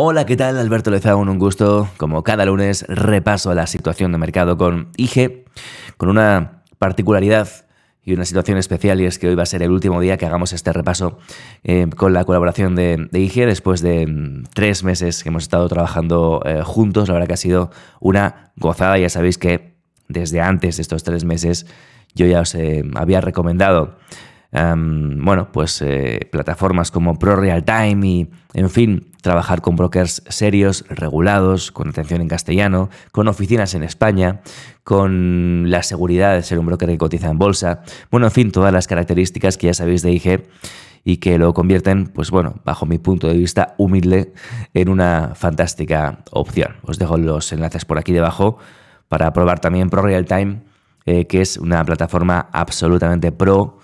Hola, ¿qué tal? Alberto Lezaun, un gusto. Como cada lunes, repaso a la situación de mercado con IG, con una particularidad y una situación especial, y es que hoy va a ser el último día que hagamos este repaso con la colaboración de IG, después de 3 meses que hemos estado trabajando juntos. La verdad que ha sido una gozada. Ya sabéis que desde antes de estos 3 meses yo ya os había recomendado plataformas como ProRealTime y, en fin, trabajar con brokers serios, regulados, con atención en castellano, con oficinas en España, con la seguridad de ser un broker que cotiza en bolsa. Bueno, en fin, todas las características que ya sabéis de IG y que lo convierten, pues bueno, bajo mi punto de vista humilde, en una fantástica opción. Os dejo los enlaces por aquí debajo para probar también ProRealTime, que es una plataforma absolutamente pro,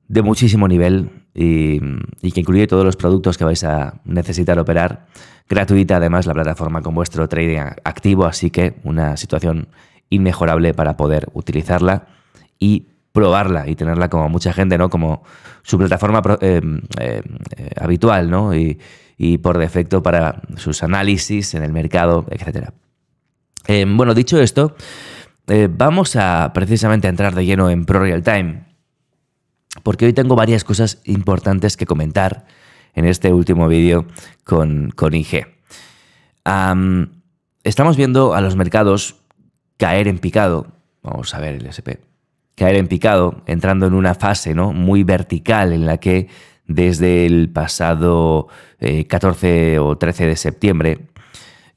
de muchísimo nivel y que incluye todos los productos que vais a necesitar operar. Gratuita, además, la plataforma con vuestro trading activo, así que una situación inmejorable para poder utilizarla y probarla y tenerla como mucha gente, ¿no? Como su plataforma habitual, ¿no? Y por defecto para sus análisis en el mercado, etcétera. Bueno, dicho esto, vamos a precisamente a entrar de lleno en ProRealTime, porque hoy tengo varias cosas importantes que comentar en este último vídeo con IG. Estamos viendo a los mercados caer en picado. Vamos a ver el SP. Caer en picado, entrando en una fase, ¿no?, muy vertical, en la que desde el pasado 14 o 13 de septiembre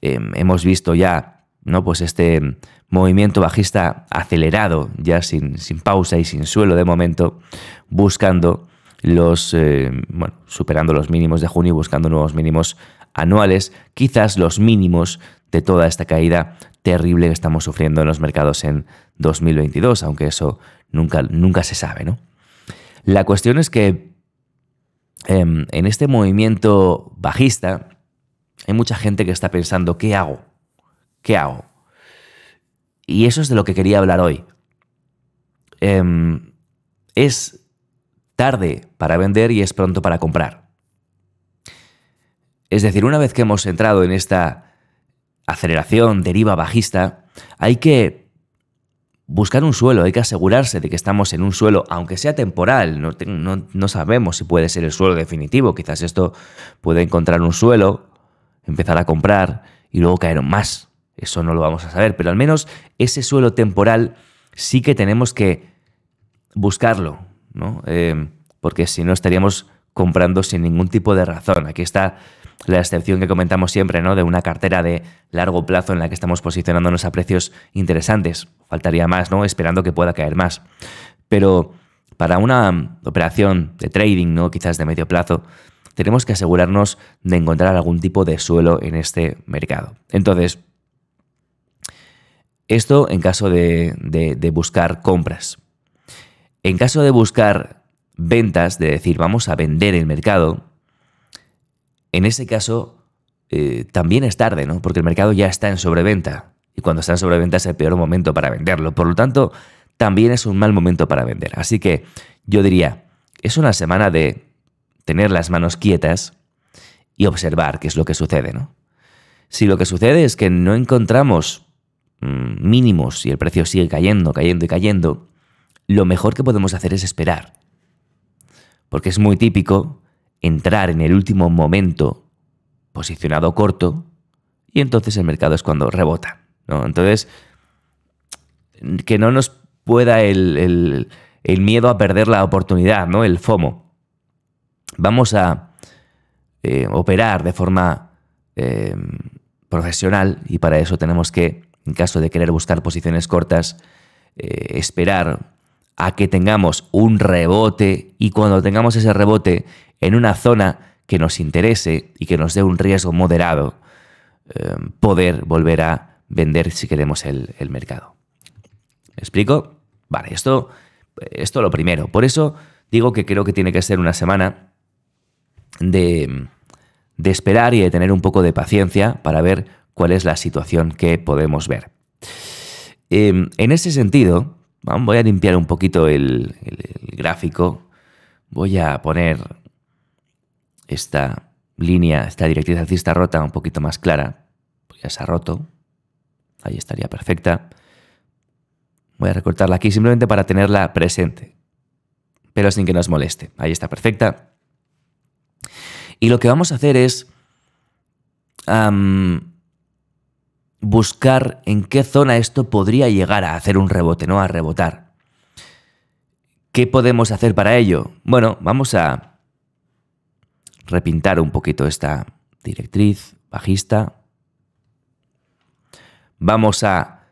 hemos visto ya, ¿no?, pues este movimiento bajista acelerado, ya sin pausa y sin suelo de momento, buscando superando los mínimos de junio y buscando nuevos mínimos anuales, quizás los mínimos de toda esta caída terrible que estamos sufriendo en los mercados en 2022, aunque eso nunca se sabe, ¿no? La cuestión es que en este movimiento bajista hay mucha gente que está pensando, ¿qué hago? ¿Qué hago? Y eso es de lo que quería hablar hoy. Es tarde para vender y es pronto para comprar. Es decir, una vez que hemos entrado en esta aceleración, deriva bajista, hay que buscar un suelo, hay que asegurarse de que estamos en un suelo, aunque sea temporal. No sabemos si puede ser el suelo definitivo. Quizás esto puede encontrar un suelo, empezar a comprar y luego caer más. Eso no lo vamos a saber, pero al menos ese suelo temporal sí que tenemos que buscarlo, ¿no? Porque si no estaríamos comprando sin ningún tipo de razón. Aquí está la excepción que comentamos siempre, ¿no?, de una cartera de largo plazo en la que estamos posicionándonos a precios interesantes. Faltaría más, ¿no?, esperando que pueda caer más. Pero para una operación de trading, ¿no?, quizás de medio plazo, tenemos que asegurarnos de encontrar algún tipo de suelo en este mercado. Entonces, esto en caso de buscar compras. En caso de buscar ventas, de decir, vamos a vender el mercado, en ese caso también es tarde, ¿no?, porque el mercado ya está en sobreventa. Y cuando está en sobreventa es el peor momento para venderlo. Por lo tanto, también es un mal momento para vender. Así que yo diría, es una semana de tener las manos quietas y observar qué es lo que sucede, ¿no? Si lo que sucede es que no encontramos mínimos y el precio sigue cayendo, cayendo y cayendo, lo mejor que podemos hacer es esperar. Porque es muy típico entrar en el último momento posicionado corto y entonces el mercado es cuando rebota, ¿no? Entonces, que no nos pueda el miedo a perder la oportunidad, ¿no?, el FOMO. Vamos a operar de forma profesional y para eso tenemos que, en caso de querer buscar posiciones cortas, esperar a que tengamos un rebote, y cuando tengamos ese rebote en una zona que nos interese y que nos dé un riesgo moderado, poder volver a vender si queremos el mercado. ¿Me explico? Vale, esto lo primero. Por eso digo que creo que tiene que ser una semana de esperar y de tener un poco de paciencia para ver cuál es la situación que podemos ver. En ese sentido, voy a limpiar un poquito el gráfico. Voy a poner esta línea, esta directriz alcista rota un poquito más clara, pues ya se ha roto. Ahí estaría perfecta. Voy a recortarla aquí simplemente para tenerla presente, pero sin que nos moleste. Ahí está perfecta. Y lo que vamos a hacer es buscar en qué zona esto podría llegar a hacer un rebote, ¿no? A rebotar. ¿Qué podemos hacer para ello? Bueno, vamos a repintar un poquito esta directriz bajista. Vamos a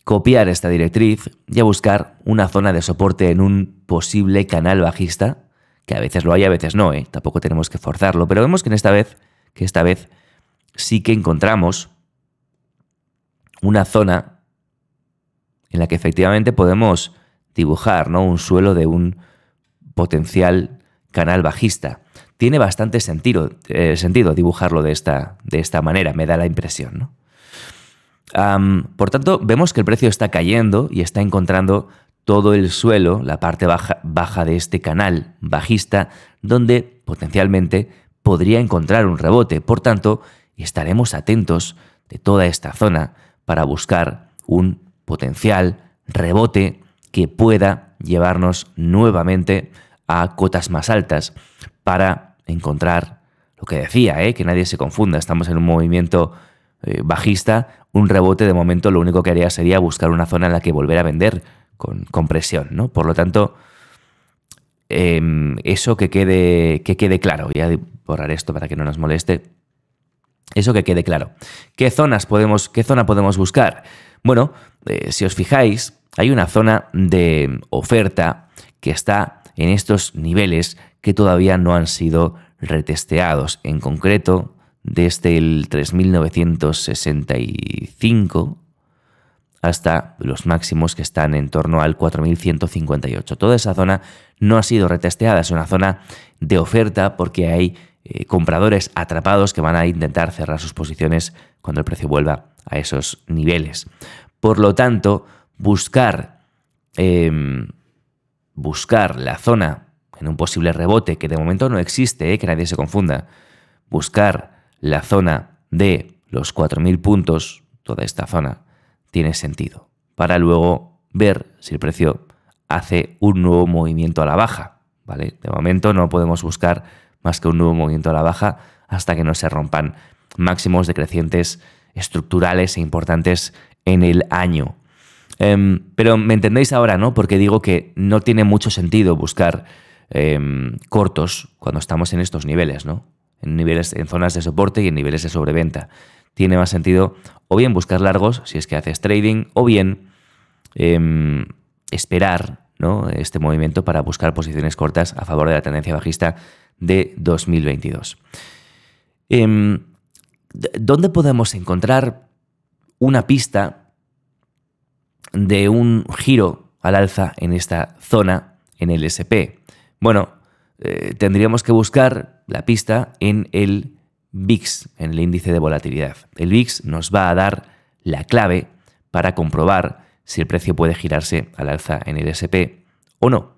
copiar esta directriz y a buscar una zona de soporte en un posible canal bajista, que a veces lo hay, a veces no, ¿eh? Tampoco tenemos que forzarlo, pero vemos que esta vez sí que encontramos una zona en la que efectivamente podemos dibujar, ¿no? Un suelo de un potencial canal bajista. Tiene bastante sentido dibujarlo de esta manera, me da la impresión, ¿no? Por tanto, vemos que el precio está cayendo y está encontrando todo el suelo, la parte baja de este canal bajista, donde potencialmente podría encontrar un rebote. Por tanto, estaremos atentos de toda esta zona para buscar un potencial rebote que pueda llevarnos nuevamente a cotas más altas para encontrar lo que decía, que nadie se confunda. Estamos en un movimiento bajista, un rebote de momento lo único que haría sería buscar una zona en la que volver a vender con presión, ¿no? Por lo tanto, eso que quede claro. Voy a borrar esto para que no nos moleste. Eso que quede claro. ¿Qué zona podemos buscar? Bueno, si os fijáis, hay una zona de oferta que está en estos niveles que todavía no han sido retesteados. En concreto, desde el 3.965 hasta los máximos que están en torno al 4.158. Toda esa zona no ha sido retesteada, es una zona de oferta porque hay compradores atrapados que van a intentar cerrar sus posiciones cuando el precio vuelva a esos niveles. Por lo tanto, buscar la zona en un posible rebote, que de momento no existe, que nadie se confunda, buscar la zona de los 4.000 puntos, toda esta zona, tiene sentido, para luego ver si el precio hace un nuevo movimiento a la baja, ¿vale? De momento no podemos buscar más que un nuevo movimiento a la baja hasta que no se rompan máximos decrecientes estructurales e importantes en el año. Pero me entendéis ahora, ¿no? Porque digo que no tiene mucho sentido buscar cortos cuando estamos en estos niveles, ¿no? En zonas de soporte y en niveles de sobreventa. Tiene más sentido o bien buscar largos, si es que haces trading, o bien esperar, ¿no? Este movimiento para buscar posiciones cortas a favor de la tendencia bajista de 2022. ¿Dónde podemos encontrar una pista de un giro al alza en esta zona en el SP? Bueno, tendríamos que buscar la pista en el VIX, en el índice de volatilidad. El VIX nos va a dar la clave para comprobar si el precio puede girarse al alza en el SP o no.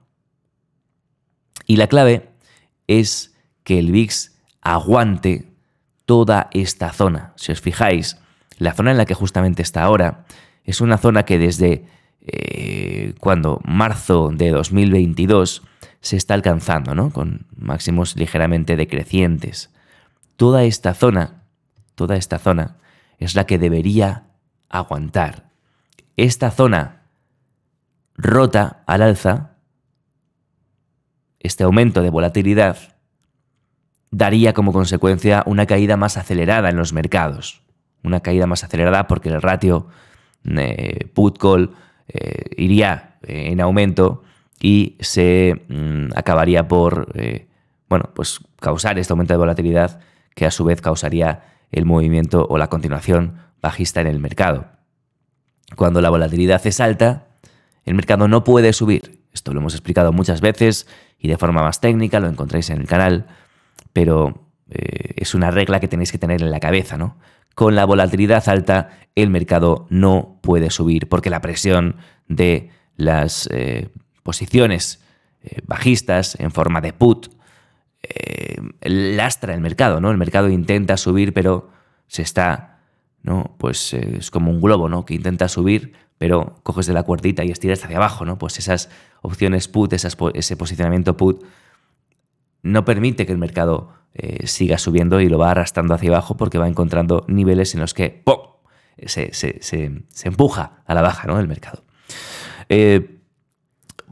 Y la clave es que el VIX aguante toda esta zona. Si os fijáis, la zona en la que justamente está ahora es una zona que desde marzo de 2022 se está alcanzando, ¿no? Con máximos ligeramente decrecientes. Toda esta zona es la que debería aguantar. Esta zona rota al alza, este aumento de volatilidad, daría como consecuencia una caída más acelerada en los mercados. Una caída más acelerada porque el ratio put-call iría en aumento y se acabaría por pues causar este aumento de volatilidad que a su vez causaría el movimiento o la continuación bajista en el mercado. Cuando la volatilidad es alta, el mercado no puede subir. Esto lo hemos explicado muchas veces y de forma más técnica, lo encontráis en el canal, pero es una regla que tenéis que tener en la cabeza, ¿no? Con la volatilidad alta, el mercado no puede subir porque la presión de las posiciones bajistas en forma de put lastra el mercado, ¿no? El mercado intenta subir, pero se está, ¿no? Pues es como un globo, ¿no? Que intenta subir, pero coges de la cuerdita y estiras hacia abajo, ¿no? Pues esas opciones put, ese posicionamiento put, no permite que el mercado siga subiendo y lo va arrastrando hacia abajo porque va encontrando niveles en los que ¡pum! Se empuja a la baja, ¿no? El mercado.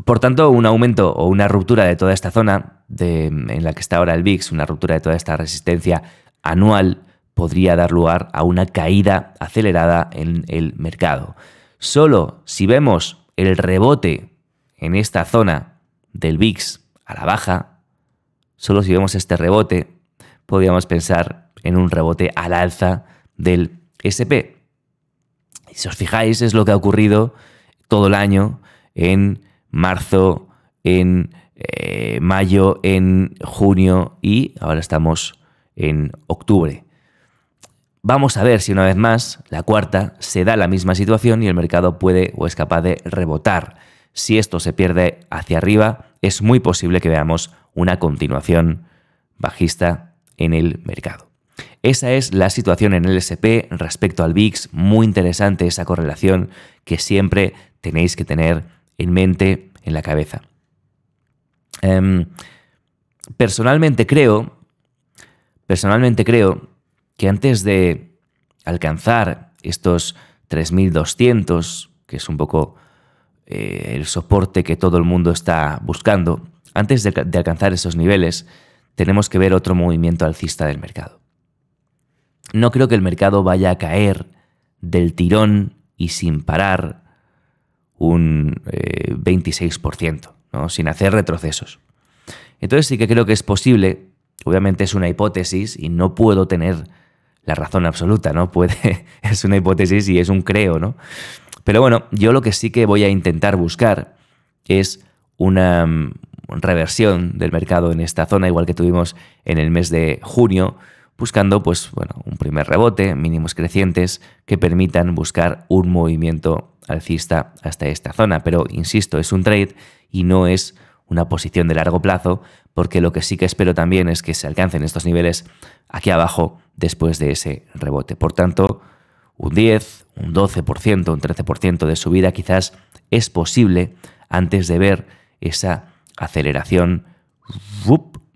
Por tanto, un aumento o una ruptura de toda esta zona en la que está ahora el VIX, una ruptura de toda esta resistencia anual, podría dar lugar a una caída acelerada en el mercado. Solo si vemos el rebote en esta zona del VIX a la baja, solo si vemos este rebote, podríamos pensar en un rebote al alza del SP. Y si os fijáis, es lo que ha ocurrido todo el año en marzo, en mayo, en junio y ahora estamos en octubre. Vamos a ver si una vez más, la cuarta, se da la misma situación y el mercado puede o es capaz de rebotar. Si esto se pierde hacia arriba, es muy posible que veamos una continuación bajista en el mercado. Esa es la situación en el SP respecto al VIX. Muy interesante esa correlación que siempre tenéis que tener en mente, en la cabeza. Personalmente creo que antes de alcanzar estos 3.200, que es un poco el soporte que todo el mundo está buscando, antes de alcanzar esos niveles, tenemos que ver otro movimiento alcista del mercado. No creo que el mercado vaya a caer del tirón y sin parar un 26%, ¿no? Sin hacer retrocesos. Entonces sí que creo que es posible, obviamente es una hipótesis y no puedo tener la razón absoluta, ¿no? Es una hipótesis y es un creo, ¿no? Pero bueno, yo lo que sí que voy a intentar buscar es una reversión del mercado en esta zona, igual que tuvimos en el mes de junio, buscando pues, bueno, un primer rebote, mínimos crecientes que permitan buscar un movimiento alcista hasta esta zona. Pero, insisto, es un trade y no es una posición de largo plazo, porque lo que sí que espero también es que se alcancen estos niveles aquí abajo después de ese rebote. Por tanto, un 10, un 12%, un 13% de subida quizás es posible antes de ver esa aceleración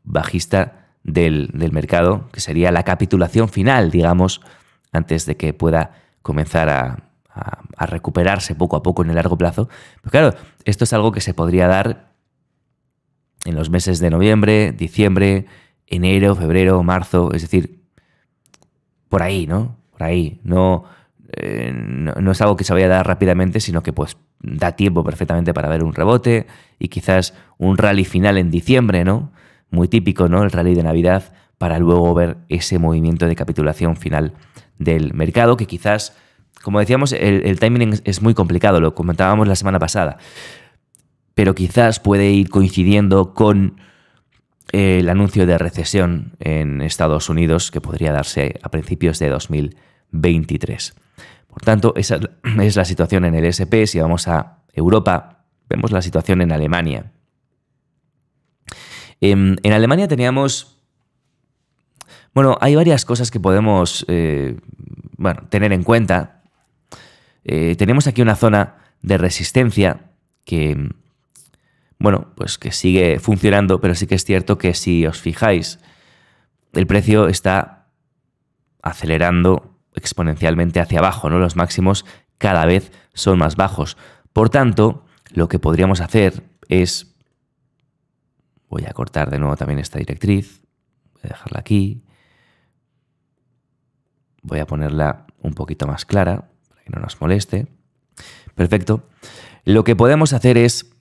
bajista del mercado, que sería la capitulación final, digamos, antes de que pueda comenzar a recuperarse poco a poco en el largo plazo. Pero claro, esto es algo que se podría dar en los meses de noviembre, diciembre, enero, febrero, marzo, es decir, por ahí, ¿no? Por ahí. No es algo que se vaya a dar rápidamente, sino que pues da tiempo perfectamente para ver un rebote y quizás un rally final en diciembre, ¿no? Muy típico, ¿no? El rally de Navidad, para luego ver ese movimiento de capitulación final del mercado, que quizás, como decíamos, el timing es muy complicado, lo comentábamos la semana pasada, pero quizás puede ir coincidiendo con el anuncio de recesión en Estados Unidos, que podría darse a principios de 2023. Por tanto, esa es la situación en el SP. Si vamos a Europa, vemos la situación en Alemania. En Alemania teníamos... Bueno, hay varias cosas que podemos tener en cuenta. Tenemos aquí una zona de resistencia que, bueno, pues que sigue funcionando, pero sí que es cierto que si os fijáis, el precio está acelerando exponencialmente hacia abajo, ¿no? Los máximos cada vez son más bajos. Por tanto, lo que podríamos hacer es... Voy a cortar de nuevo también esta directriz. Voy a dejarla aquí. Voy a ponerla un poquito más clara para que no nos moleste. Perfecto. Lo que podemos hacer es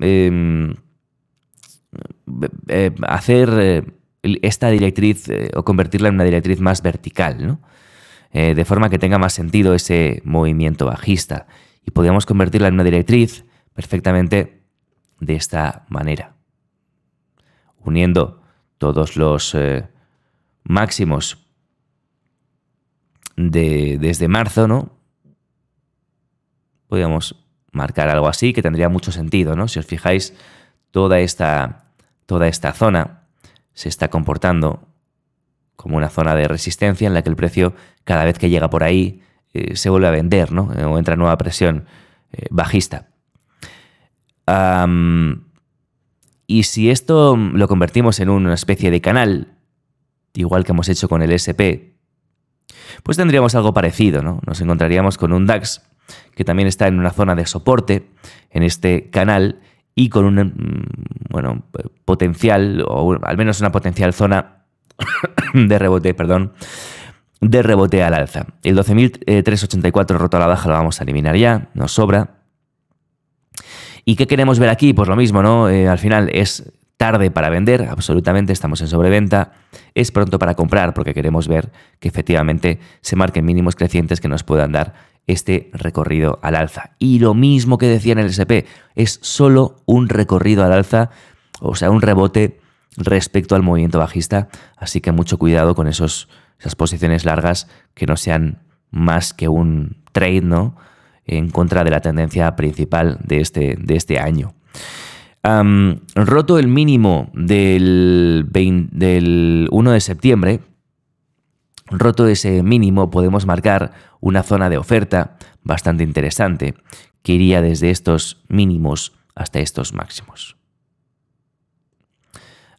hacer esta directriz o convertirla en una directriz más vertical, ¿no? De forma que tenga más sentido ese movimiento bajista. Y podríamos convertirla en una directriz perfectamente de esta manera, uniendo todos los máximos desde marzo, ¿no? Podríamos marcar algo así que tendría mucho sentido, ¿no? Si os fijáis, toda esta zona se está comportando como una zona de resistencia en la que el precio, cada vez que llega por ahí, se vuelve a vender, ¿no? O entra nueva presión bajista. Y si esto lo convertimos en una especie de canal, igual que hemos hecho con el SP, pues tendríamos algo parecido, ¿no? Nos encontraríamos con un DAX que también está en una zona de soporte en este canal y con un potencial, o al menos una potencial zona de rebote, de rebote al alza. El 12.384 roto a la baja lo vamos a eliminar ya, nos sobra. ¿Y qué queremos ver aquí? Pues lo mismo, ¿no? Al final es tarde para vender, absolutamente, estamos en sobreventa. Es pronto para comprar porque queremos ver que efectivamente se marquen mínimos crecientes que nos puedan dar este recorrido al alza. Y lo mismo que decía en el SP, es solo un recorrido al alza, o sea, un rebote respecto al movimiento bajista. Así que mucho cuidado con esas posiciones largas que no sean más que un trade, ¿no?, en contra de la tendencia principal de este año. Roto el mínimo del 1 de septiembre, roto ese mínimo, podemos marcar una zona de oferta bastante interesante que iría desde estos mínimos hasta estos máximos.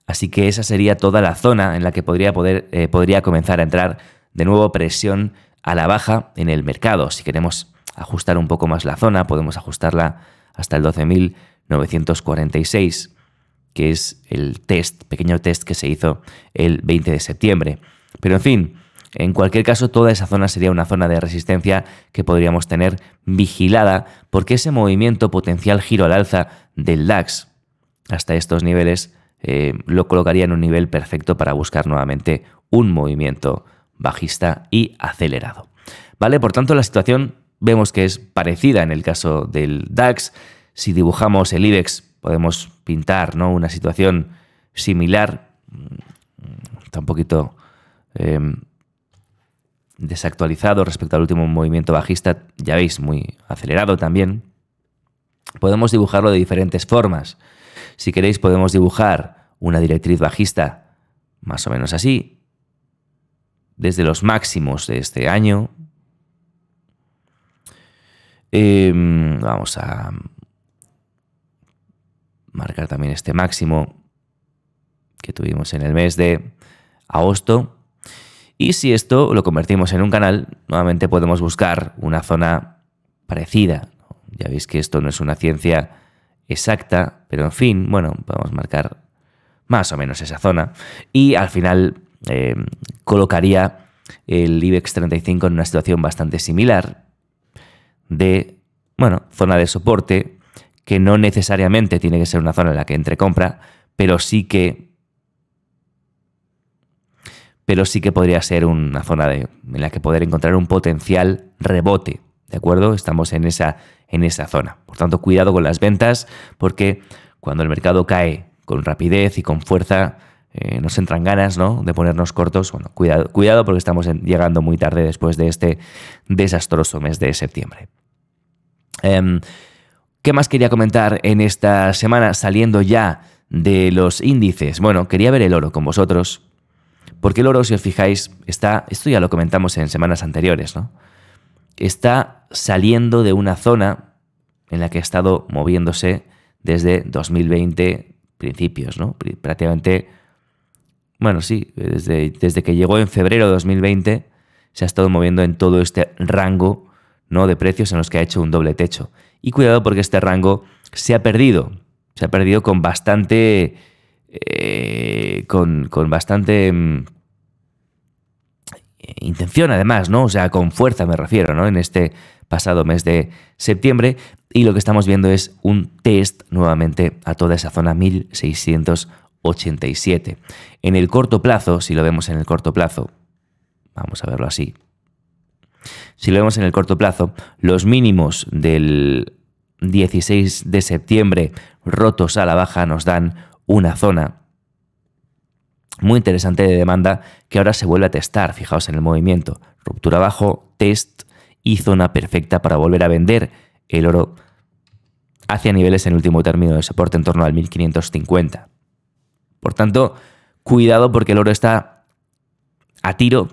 Así que esa sería toda la zona en la que podría comenzar a entrar de nuevo presión a la baja en el mercado. Si queremos ajustar un poco más la zona, podemos ajustarla hasta el 12.946, que es el pequeño test que se hizo el 20 de septiembre. Pero en fin, en cualquier caso, toda esa zona sería una zona de resistencia que podríamos tener vigilada, porque ese movimiento potencial giro al alza del DAX hasta estos niveles lo colocaría en un nivel perfecto para buscar nuevamente un movimiento bajista y acelerado. ¿Vale? Por tanto, la situación vemos que es parecida en el caso del DAX. Si dibujamos el IBEX, podemos pintar, ¿no?, una situación similar. Está un poquito desactualizado respecto al último movimiento bajista, ya veis, muy acelerado también. Podemos dibujarlo de diferentes formas. Si queréis, podemos dibujar una directriz bajista más o menos así, desde los máximos de este año. Vamos a marcar también este máximo que tuvimos en el mes de agosto. Y si esto lo convertimos en un canal, nuevamente podemos buscar una zona parecida. Ya veis que esto no es una ciencia exacta, pero en fin, bueno, podemos marcar más o menos esa zona. Y al final colocaría el IBEX 35 en una situación bastante similar de, zona de soporte, que no necesariamente tiene que ser una zona en la que entre compra, pero sí que podría ser una zona en la que poder encontrar un potencial rebote, ¿de acuerdo? Estamos en esa zona. Por tanto, cuidado con las ventas, porque cuando el mercado cae con rapidez y con fuerza, nos entran ganas, ¿no?, de ponernos cortos. Bueno, cuidado porque estamos llegando muy tarde después de este desastroso mes de septiembre. ¿Qué más quería comentar en esta semana saliendo ya de los índices? Bueno, quería ver el oro con vosotros, porque el oro, si os fijáis, esto ya lo comentamos en semanas anteriores, ¿no?, está saliendo de una zona en la que ha estado moviéndose desde 2020 principios, ¿no? Prácticamente, desde que llegó en febrero de 2020 se ha estado moviendo en todo este rango, ¿no?, de precios en los que ha hecho un doble techo. Y cuidado porque este rango se ha perdido con bastante intención, además, ¿no? O sea, con fuerza me refiero, ¿no?, en este pasado mes de septiembre, y lo que estamos viendo es un test nuevamente a toda esa zona 1687. En el corto plazo, si lo vemos en el corto plazo, vamos a verlo así. Si lo vemos en el corto plazo, los mínimos del 16 de septiembre rotos a la baja nos dan una zona muy interesante de demanda que ahora se vuelve a testar. Fijaos en el movimiento. Ruptura abajo, test y zona perfecta para volver a vender el oro hacia niveles en último término de soporte en torno al 1550. Por tanto, cuidado porque el oro está a tiro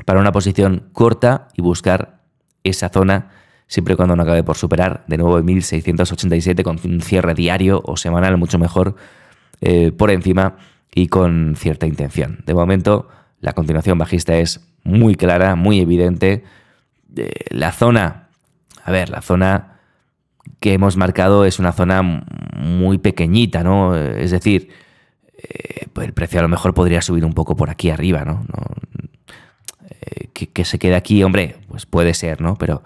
para una posición corta y buscar esa zona siempre y cuando no acabe por superar de nuevo 1687 con un cierre diario o semanal mucho mejor por encima y con cierta intención. De momento, la continuación bajista es muy clara, muy evidente. La zona que hemos marcado es una zona muy pequeñita, ¿no? Es decir, pues el precio a lo mejor podría subir un poco por aquí arriba, ¿no? Que se quede aquí, hombre, pues puede ser, ¿no? Pero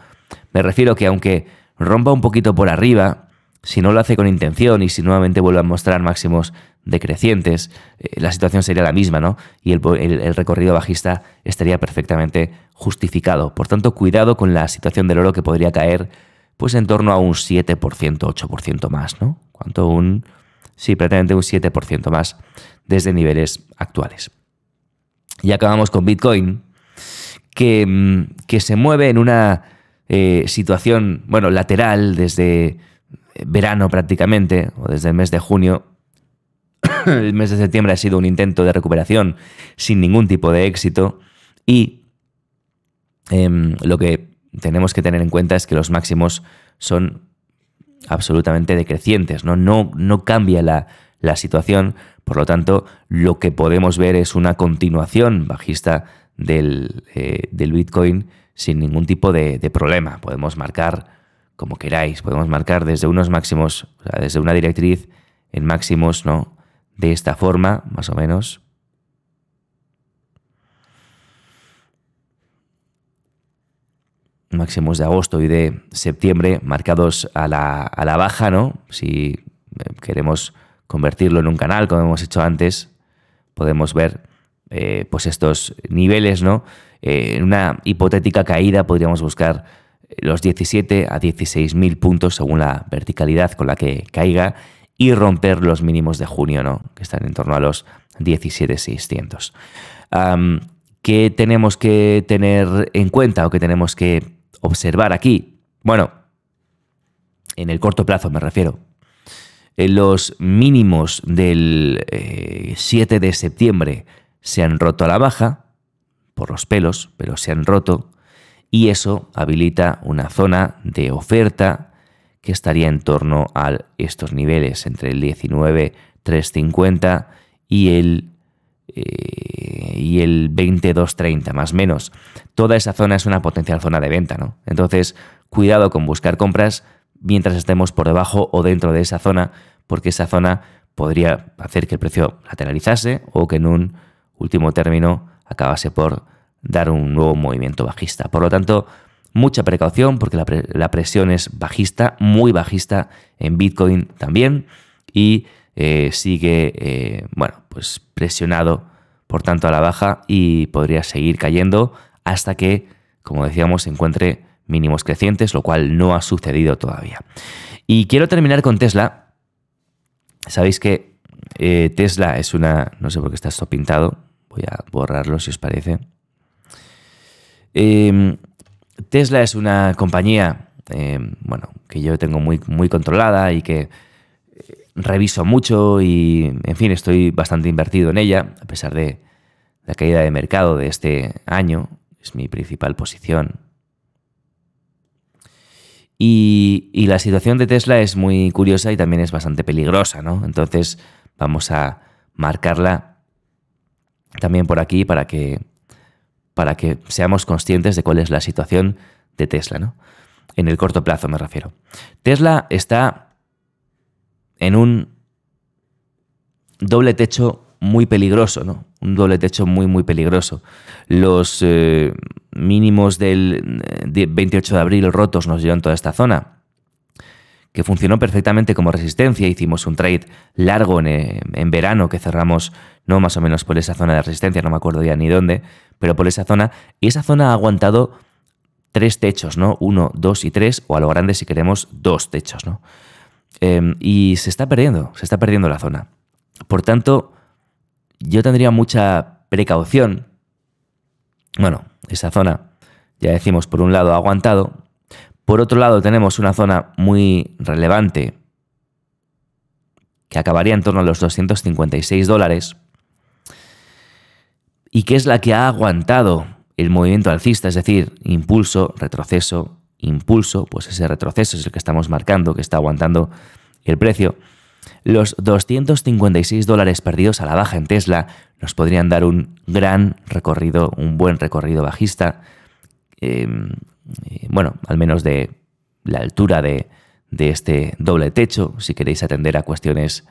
me refiero que aunque rompa un poquito por arriba, si no lo hace con intención y si nuevamente vuelve a mostrar máximos decrecientes, la situación sería la misma, ¿no? Y el recorrido bajista estaría perfectamente justificado. Por tanto, cuidado con la situación del oro que podría caer pues en torno a un 7%, 8% más, ¿no? Sí, prácticamente un 7% más desde niveles actuales. Y acabamos con Bitcoin, que se mueve en una situación, bueno, lateral desde verano prácticamente, o desde el mes de junio. El mes de septiembre ha sido un intento de recuperación sin ningún tipo de éxito y lo que tenemos que tener en cuenta es que los máximos son absolutamente decrecientes, ¿no? No cambia la situación, por lo tanto, lo que podemos ver es una continuación bajista del Bitcoin sin ningún tipo de problema. Podemos marcar como queráis, podemos marcar desde unos máximos, o sea, desde una directriz en máximos, ¿no? De esta forma, más o menos. Máximos de agosto y de septiembre marcados a la baja, ¿no? Si queremos convertirlo en un canal, como hemos hecho antes, podemos ver pues estos niveles, ¿no? En una hipotética caída podríamos buscar los 17 a 16.000 puntos según la verticalidad con la que caiga y romper los mínimos de junio, ¿no? Que están en torno a los 17.600. ¿Qué tenemos que tener en cuenta o qué tenemos que observar aquí? Bueno, en el corto plazo me refiero. Los mínimos del 7 de septiembre se han roto a la baja, por los pelos, pero se han roto, y eso habilita una zona de oferta que estaría en torno a estos niveles, entre el 19.350 y el 22.30, más o menos. Toda esa zona es una potencial zona de venta, ¿no? Entonces, cuidado con buscar compras mientras estemos por debajo o dentro de esa zona, porque esa zona podría hacer que el precio lateralizase o que en un último término acabase por dar un nuevo movimiento bajista. Por lo tanto, mucha precaución porque la presión es bajista, muy bajista en Bitcoin también, y sigue pues presionado por tanto a la baja y podría seguir cayendo hasta que, como decíamos, se encuentre mínimos crecientes, lo cual no ha sucedido todavía. Y quiero terminar con Tesla. Sabéis que Tesla es una... No sé por qué está esto pintado. Voy a borrarlo si os parece. Tesla es una compañía que yo tengo muy controlada y que reviso mucho y, en fin, estoy bastante invertido en ella, a pesar de la caída de mercado de este año. Es mi principal posición. Y la situación de Tesla es muy curiosa y también es bastante peligrosa, ¿no? Entonces vamos a marcarla también por aquí para que seamos conscientes de cuál es la situación de Tesla, ¿no? En el corto plazo me refiero. Tesla está en un doble techo muy peligroso, ¿no? Un doble techo muy peligroso. Los mínimos del 28 de abril rotos nos llevan toda esta zona, que funcionó perfectamente como resistencia. Hicimos un trade largo en verano que cerramos, no más o menos por esa zona de resistencia, no me acuerdo ya ni dónde, pero por esa zona. Y esa zona ha aguantado 3 techos, ¿no? 1, 2 y 3, o a lo grande si queremos 2 techos, ¿no? Y se está perdiendo la zona. Por tanto, yo tendría mucha precaución. Bueno, esa zona, ya decimos, por un lado ha aguantado. Por otro lado tenemos una zona muy relevante que acabaría en torno a los $256. y que es la que ha aguantado el movimiento alcista, es decir, impulso, retroceso, impulso, pues ese retroceso es el que estamos marcando, que está aguantando el precio. Los $256 perdidos a la baja en Tesla nos podrían dar un gran recorrido, un buen recorrido bajista, bueno, al menos de la altura de este doble techo, si queréis atender a cuestiones,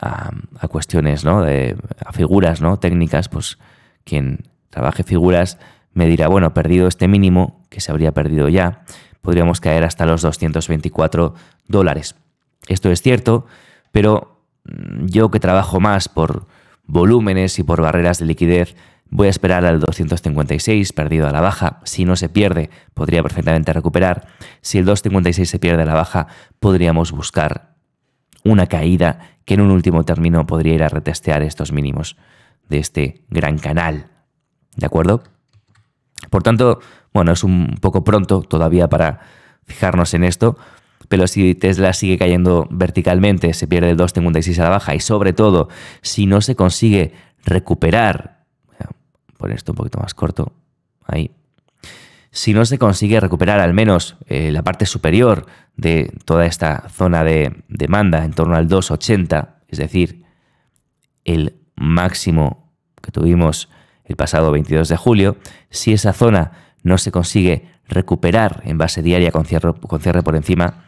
a cuestiones, ¿no? A figuras, ¿no? Técnicas, pues quien trabaje figuras me dirá, bueno, perdido este mínimo, que se habría perdido ya, podríamos caer hasta los $224. Esto es cierto, pero yo que trabajo más por volúmenes y por barreras de liquidez, voy a esperar al 256 perdido a la baja. Si no se pierde, podría perfectamente recuperar. Si el 256 se pierde a la baja, podríamos buscar una caída que en un último término podría ir a retestear estos mínimos de este gran canal. ¿De acuerdo? Por tanto, bueno, es un poco pronto todavía para fijarnos en esto, pero si Tesla sigue cayendo verticalmente, se pierde el 256 a la baja y sobre todo, si no se consigue recuperar, voy a poner esto un poquito más corto, ahí, si no se consigue recuperar al menos la parte superior de toda esta zona de demanda en torno al 280, es decir, el máximo que tuvimos el pasado 22 de julio, si esa zona no se consigue recuperar en base diaria con cierre por encima,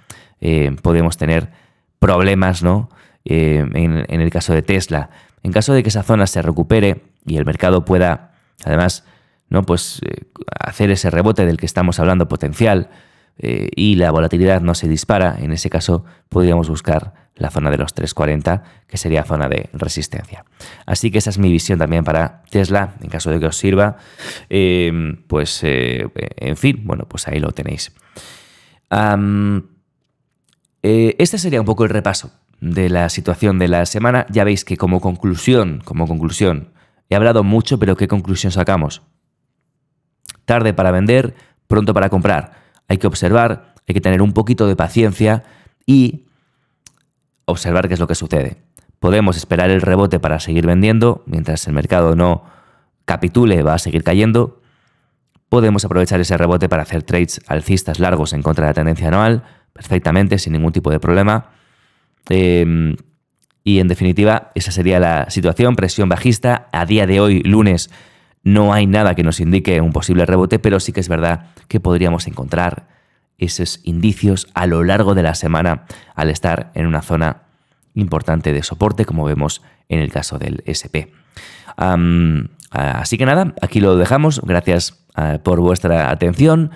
podemos tener problemas, ¿no? En el caso de Tesla. En caso de que esa zona se recupere y el mercado pueda, además, ¿no? Pues hacer ese rebote del que estamos hablando potencial y la volatilidad no se dispara, en ese caso podríamos buscar la zona de los 340, que sería zona de resistencia. Así que esa es mi visión también para Tesla, en caso de que os sirva. En fin, bueno, pues ahí lo tenéis. Este sería un poco el repaso de la situación de la semana. Ya veis que como conclusión, he hablado mucho, pero ¿qué conclusión sacamos? Tarde para vender, pronto para comprar. Hay que observar, hay que tener un poquito de paciencia y observar qué es lo que sucede. Podemos esperar el rebote para seguir vendiendo, mientras el mercado no capitule, va a seguir cayendo. Podemos aprovechar ese rebote para hacer trades alcistas largos en contra de la tendencia anual, perfectamente, sin ningún tipo de problema. Y en definitiva, esa sería la situación, presión bajista. A día de hoy, lunes, no hay nada que nos indique un posible rebote, pero sí que es verdad que podríamos encontrar esos indicios a lo largo de la semana al estar en una zona importante de soporte, como vemos en el caso del SP. Así que nada, aquí lo dejamos. Gracias por vuestra atención.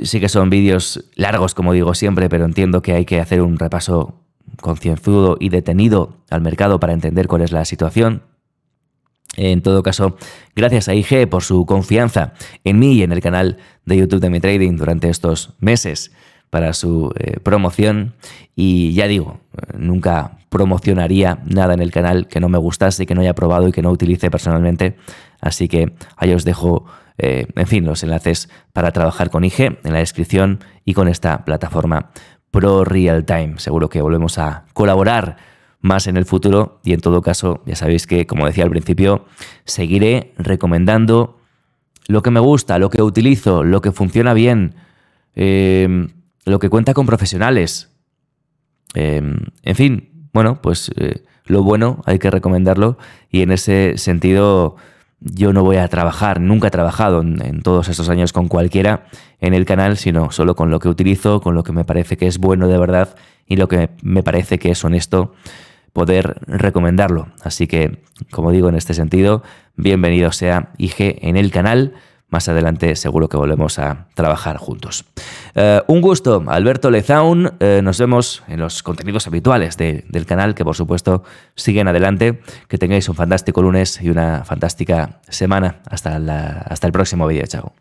Sí que son vídeos largos, como digo siempre, pero entiendo que hay que hacer un repaso concienzudo y detenido al mercado para entender cuál es la situación. En todo caso, gracias a IG por su confianza en mí y en el canal de YouTube de MeTrading durante estos meses para su promoción. Y ya digo, nunca promocionaría nada en el canal que no me gustase, que no haya probado y que no utilice personalmente. Así que ahí os dejo, en fin, los enlaces para trabajar con IG en la descripción y con esta plataforma Pro Real Time. Seguro que volvemos a colaborar más en el futuro y en todo caso, ya sabéis que, como decía al principio, seguiré recomendando lo que me gusta, lo que utilizo, lo que funciona bien, lo que cuenta con profesionales. En fin, bueno, pues lo bueno hay que recomendarlo y en ese sentido yo no voy a trabajar, nunca he trabajado en todos estos años con cualquiera en el canal, sino solo con lo que utilizo, con lo que me parece que es bueno de verdad y lo que me parece que es honesto poder recomendarlo. Así que, como digo, en este sentido, bienvenido sea IG en el canal. Más adelante seguro que volvemos a trabajar juntos. Un gusto, Alberto Lezaun. Nos vemos en los contenidos habituales del canal, que por supuesto siguen adelante. Que tengáis un fantástico lunes y una fantástica semana. Hasta el próximo vídeo. Chao.